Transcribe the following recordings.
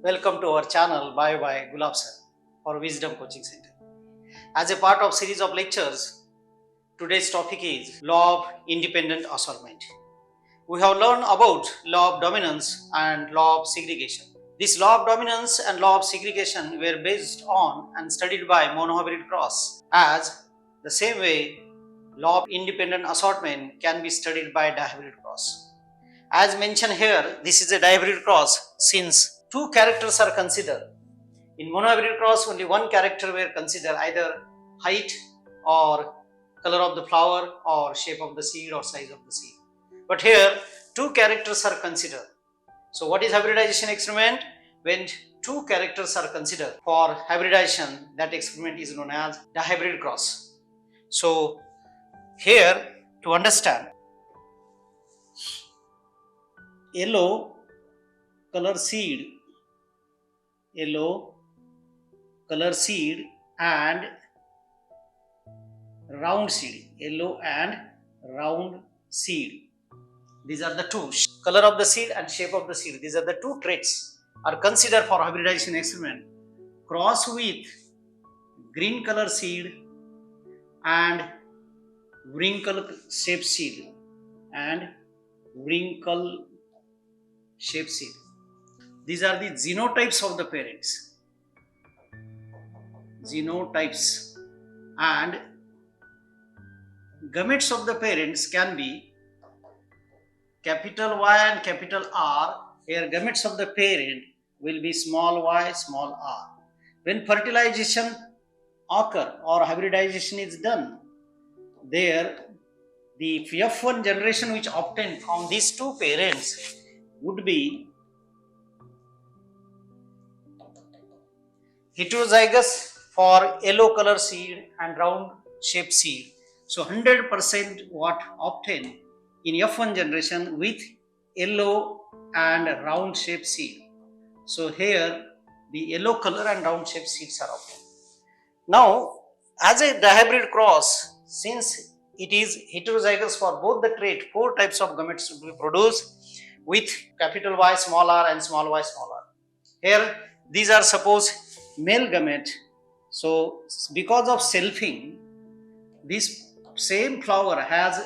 Welcome to our channel by Gulab Sir for Wisdom Coaching Center. As a part of series of lectures, today's topic is Law of Independent Assortment. We have learned about Law of Dominance and Law of Segregation. This Law of Dominance and Law of Segregation were based on and studied by monohybrid cross, as the same way Law of Independent Assortment can be studied by dihybrid cross. As mentioned here, this is a dihybrid cross since two characters are considered. In monohybrid cross, only one character were considered, either height or color of the flower or shape of the seed or size of the seed. But here, two characters are considered. So what is hybridization experiment? When two characters are considered for hybridization, that experiment is known as dihybrid cross. So here, to understand, yellow color seed and round seed, yellow and round seed. These are the two, color of the seed and shape of the seed. These are the two traits are considered for hybridization experiment. Cross with green color seed and wrinkle shaped seed These are the genotypes of the parents. And gametes of the parents can be capital Y and capital R. Here gametes of the parent will be small y, small r. When fertilization occur or hybridization is done, there the F1 generation which obtained from these two parents would be heterozygous for yellow color seed and round shaped seed. So 100% what obtained in F1 generation with yellow and round shaped seed. So here the yellow color and round shaped seeds are obtained. Now as a dihybrid cross, since it is heterozygous for both the trait, four types of gametes will be produced with capital Y small r and small y small r. Here these are suppose male gamete. So because of selfing, this same flower has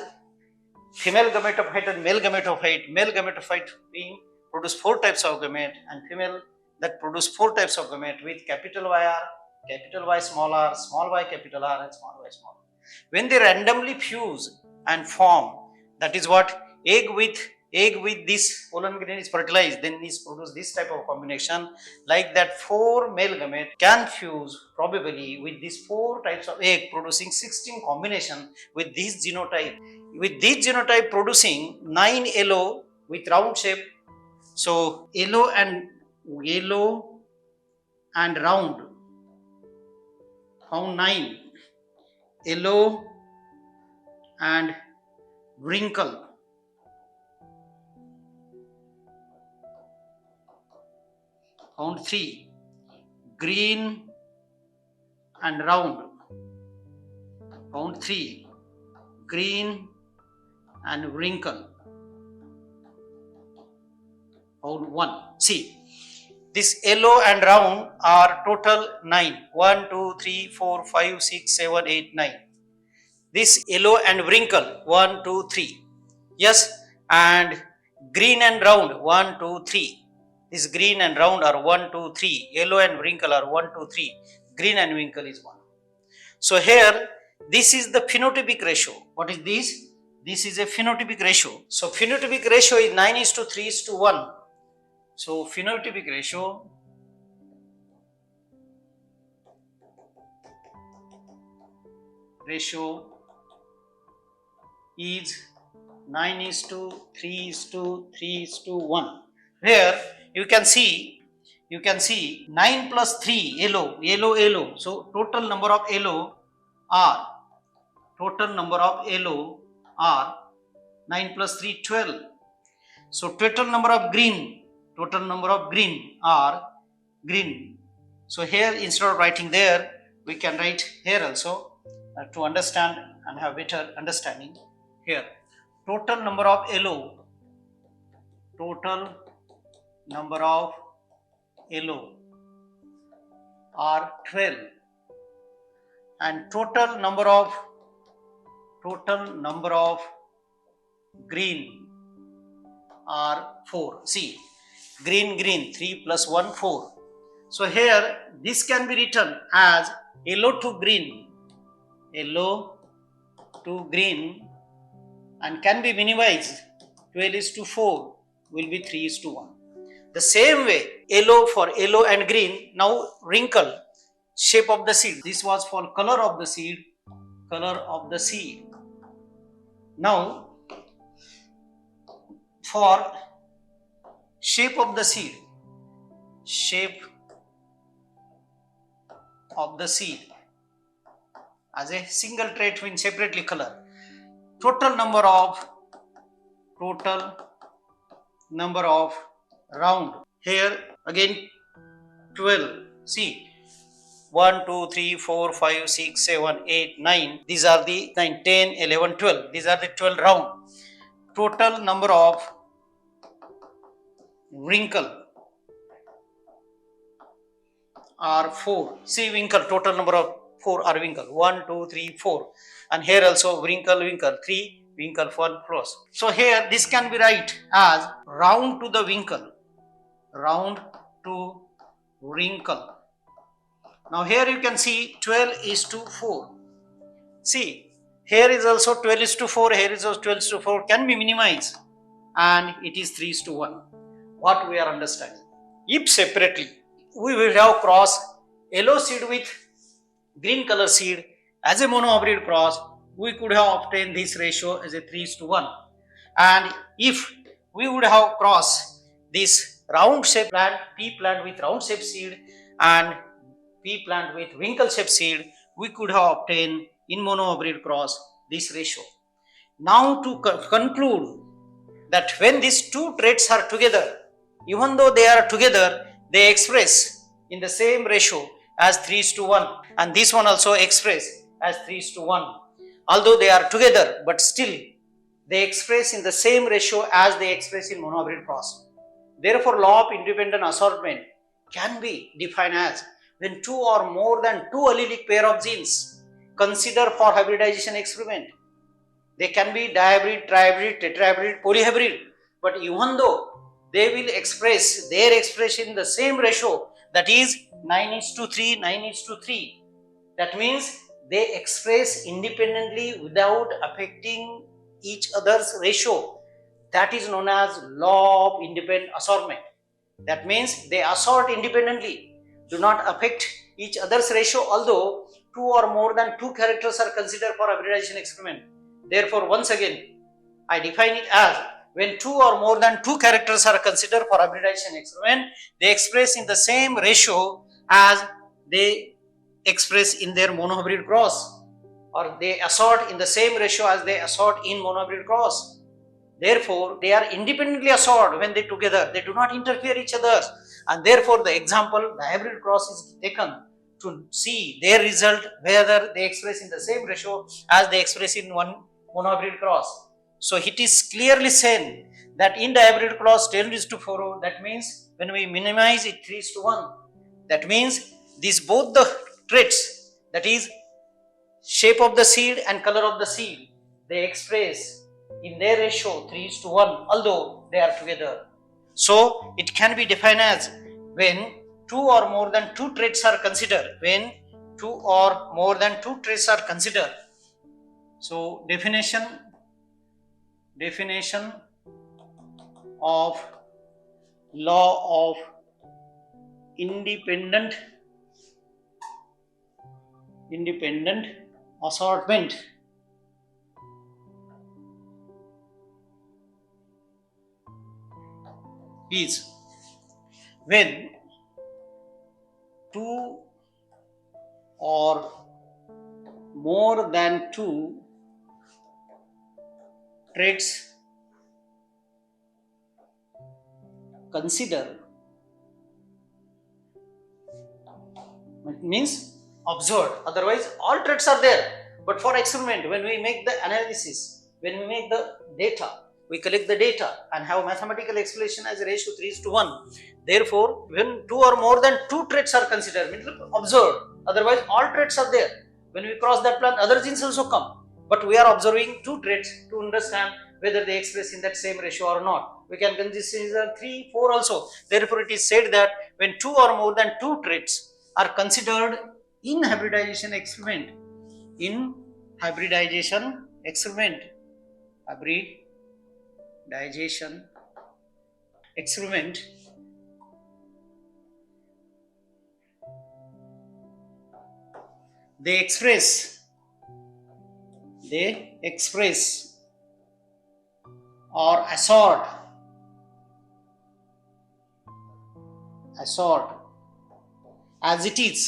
female gamete of height and male gamete of height. Male gamete of height being produce four types of gamete and female that produce four types of gamete with capital YR, capital Y small r, small y capital R and small y small r. When they randomly fuse and form, that is what egg with this pollen grain is fertilized, then is produce this type of combination. Like that, four male gamete can fuse probably with these four types of egg, producing 16 combination with this genotype. With this genotype producing 9 yellow with round shape. So yellow and round, found 9. Yellow and wrinkle, found 3. Green and round, found 3. Green and wrinkle, found 1. See, this yellow and round are total 9. 1, 2, 3, 4, 5, 6, 7, 8, 9. This yellow and wrinkle 1, 2, 3. Yes, and green and round 1, 2, 3. This green and round are 1, 2, 3. Yellow and wrinkle are 1, 2, 3. Green and wrinkle is 1. So here this is the phenotypic ratio. What is this? This is a phenotypic ratio. So phenotypic ratio is 9:3:1. So phenotypic ratio is 9:3:1. Where you can see 9 plus 3 yellow. So total number of yellow are 9 plus 3 12. So total number of green are green. So here instead of writing there, we can write here also to understand and have better understanding. Here total number of yellow yellow are 12 and total number of green are 4. See, green 3 plus 1 4. So here this can be written as yellow to green and can be minimized. 12:4 will be 3:1. The same way, yellow for yellow and green. Now wrinkle, shape of the seed. This was for color of the seed. Now for shape of the seed as a single trait means separately color. Total number of round. Here again 12. See, 1, 2, 3, 4, 5, 6, 7, 8, 9. These are the 9, 10, 11, 12. These are the 12 round. Total number of wrinkle are 4. See, wrinkle, total number of 4 are wrinkle. 1, 2, 3, 4. And here also wrinkle 3, wrinkle 1 plus. So here this can be write as round to the wrinkle. Now here you can see 12:4. See, here is also 12:4, here is also 12:4, can be minimized and it is 3:1. What we are understanding? If separately we will have cross yellow seed with green color seed as a mono-hybrid cross, we could have obtained this ratio as a 3:1. And if we would have cross this round shape plant, pea plant with round shape seed and pea plant with wrinkle shape seed, we could have obtained in mono-hybrid cross this ratio. Now to conclude that when these two traits are together, even though they are together, they express in the same ratio as 3:1, and this one also express as 3:1. Although they are together, but still they express in the same ratio as they express in mono-hybrid cross. Therefore, law of independent assortment can be defined as when two or more than two allelic pair of genes consider for hybridization experiment. They can be dihybrid, trihybrid, tetrahybrid, polyhybrid, but even though they will express their expression in the same ratio, that is 9:3, 9:3. That means they express independently without affecting each other's ratio. That is known as law of independent assortment. That means they assort independently, do not affect each other's ratio, although two or more than two characters are considered for hybridization experiment. Therefore, once again, I define it as when two or more than two characters are considered for hybridization experiment, they express in the same ratio as they express in their mono-hybrid cross, or they assort in the same ratio as they assort in mono-hybrid cross. Therefore, they are independently assort when they together, they do not interfere each other, and therefore the example, the hybrid cross is taken to see their result whether they express in the same ratio as they express in one mono-hybrid cross. So it is clearly said that in the hybrid cross 10:4, that means when we minimize it 3:1, that means these both the traits, that is shape of the seed and color of the seed, they express in their ratio 3:1, although they are together. So it can be defined as when two or more than two traits are considered. When two or more than two traits are considered. So definition of law of independent assortment is when two or more than two traits consider, it means observed, otherwise all traits are there, but for experiment when we make the analysis, when we make the data, we collect the data and have mathematical explanation as a ratio 3:1. Therefore, when two or more than two traits are considered, means observed, otherwise all traits are there. When we cross that plan, other genes also come. But we are observing two traits to understand whether they express in that same ratio or not. We can consider 3, 4 also. Therefore, it is said that when two or more than two traits are considered in hybridization experiment, hybridization experiment, they express or assort as it is,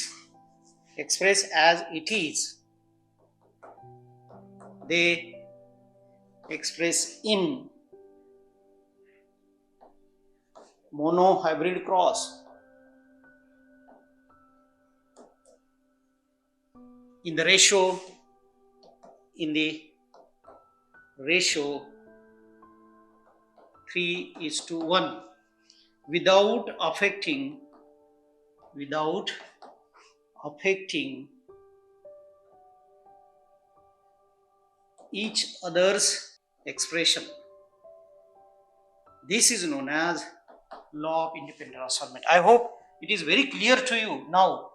express as it is. They express in monohybrid cross in the ratio 3:1 without affecting each other's expression. This is known as law of independent assortment. I hope it is very clear to you now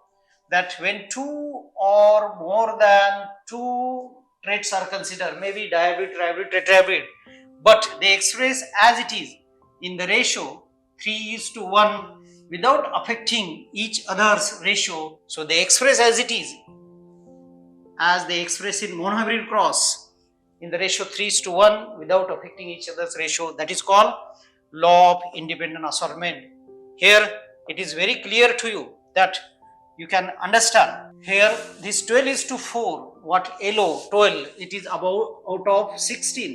that when two or more than two traits are considered, maybe dihybrid, trihybrid, tetrahybrid, but they express as it is in the ratio 3:1 without affecting each other's ratio. So they express as it is, as they express in monohybrid cross in the ratio 3:1 without affecting each other's ratio. That is called law of independent assortment. Here it is very clear to you that you can understand. Here this 12:4, what LO 12, it is about out of 16.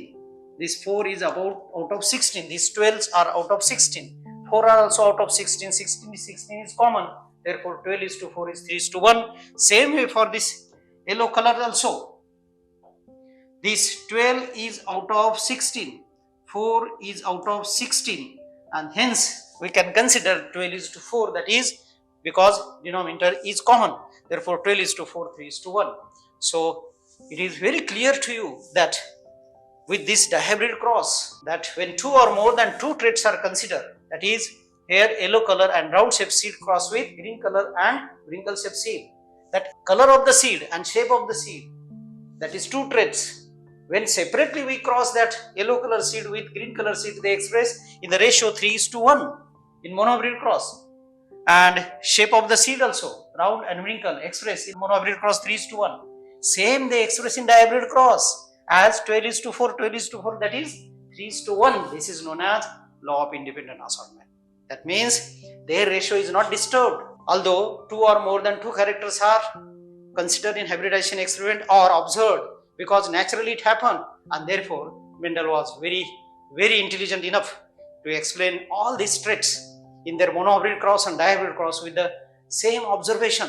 This 4 is about out of 16. These 12s are out of 16. 4 are also out of 16. 16 is common. Therefore 12:4 is 3:1. Same way for this yellow color also. This 12 is out of 16. 4 is out of 16. And hence we can consider 12:4, that is because denominator is common. Therefore 12:4, 3:1. So it is very clear to you that with this dihybrid cross, that when two or more than two traits are considered, that is here yellow color and round shaped seed cross with green color and wrinkle shaped seed, that color of the seed and shape of the seed, that is two traits. When separately we cross that yellow color seed with green color seed, they express in the ratio 3:1 in monohybrid cross. And shape of the seed also, round and wrinkle, express in monohybrid cross 3:1. Same they express in dihybrid cross as 12:4, 12:4, that is 3:1. This is known as law of independent assortment. That means their ratio is not disturbed. Although two or more than two characters are considered in hybridization experiment or observed, because naturally it happened, and therefore Mendel was very, very intelligent enough to explain all these traits in their monohybrid cross and dihybrid cross with the same observation,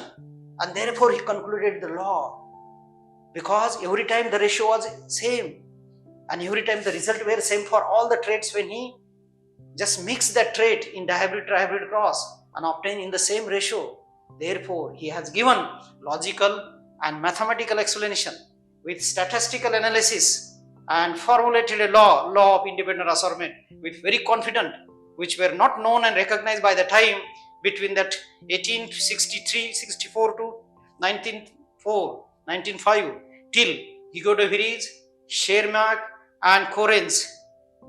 and therefore he concluded the law, because every time the ratio was same and every time the result were same for all the traits. When he just mixed that trait in dihybrid trihybrid cross and obtained in the same ratio, therefore he has given logical and mathematical explanation with statistical analysis and formulated a law of independent assortment with very confident, which were not known and recognized by the time between that 1863-64 to 1905 till Hugo de Vries, Schermak and Correns.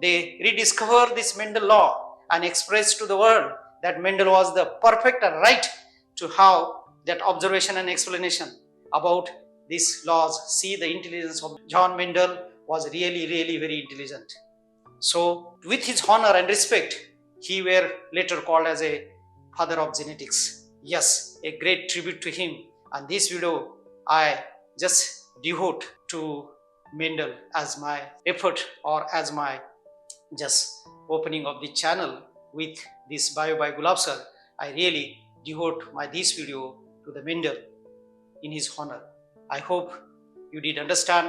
They rediscovered this Mendel law and expressed to the world that Mendel was the perfect and right to have that observation and explanation about these laws. See, the intelligence of John Mendel was really, really very intelligent. So with his honor and respect, he were later called as a father of genetics. Yes, a great tribute to him. And this video I just devote to Mendel as my effort, or as my just opening of the channel with this bio by Gulab sir. I really devote this video to the Mendel in his honor. I hope you did understand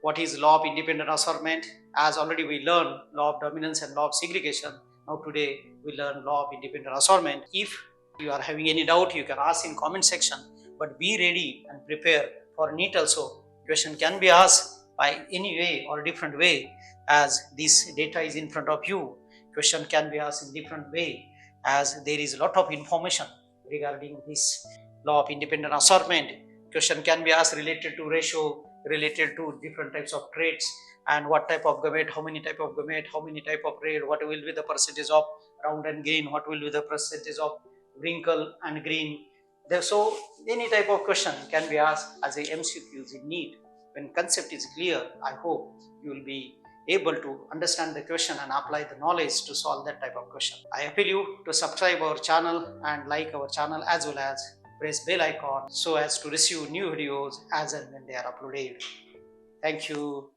what is law of independent assortment. As already we learned law of dominance and law of segregation, now today we learn law of independent assortment. If you are having any doubt, you can ask in comment section, but be ready and prepare for NEET also. Question can be asked by any way or different way, as this data is in front of you. Question can be asked in different way, as there is a lot of information regarding this law of independent assortment. Question can be asked related to ratio, related to different types of trades, and what type of gamete, how many type of gamete, how many type of trade, what will be the percentage of round and green, what will be the percentage of wrinkle and green. So any type of question can be asked as a MCQs in NEET. When concept is clear, I hope you will be able to understand the question and apply the knowledge to solve that type of question. I appeal you to subscribe our channel and like our channel, as well as press bell icon so as to receive new videos as and when they are uploaded. Thank you.